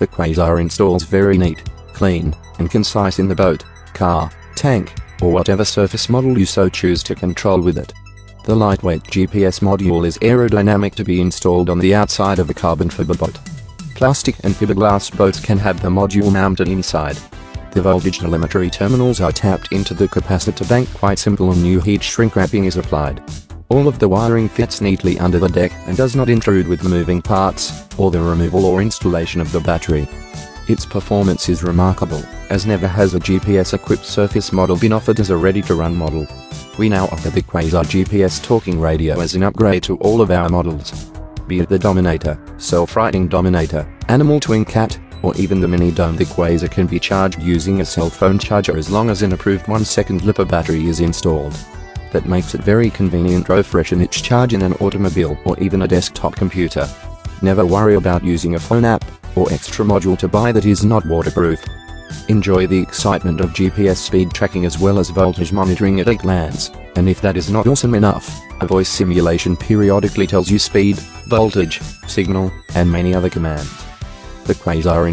The Quasar installs very neat, clean, and concise in the boat, car, tank, or whatever surface model you so choose to control with it. The lightweight GPS module is aerodynamic to be installed on the outside of a carbon fiber boat. Plastic and fiberglass boats can have the module mounted inside. The voltage telemetry terminals are tapped into the capacitor bank. Quite simple, and new heat shrink wrapping is applied. All of the wiring fits neatly under the deck and does not intrude with the moving parts, or the removal or installation of the battery. Its performance is remarkable, as never has a GPS-equipped surface model been offered as a ready-to-run model. We now offer the Quasar GPS talking radio as an upgrade to all of our models. Be it the Dominator, self-righting Dominator, Animal Twin Cat, or even the Mini Dome, the Quasar can be charged using a cell phone charger as long as an approved 1-second LiPo battery is installed. That makes it very convenient to freshen its charge in an automobile or even a desktop computer. Never worry about using a phone app or extra module to buy that is not waterproof. Enjoy the excitement of GPS speed tracking as well as voltage monitoring at a glance, and if that is not awesome enough, a voice simulation periodically tells you speed, voltage, signal, and many other commands. The Quasar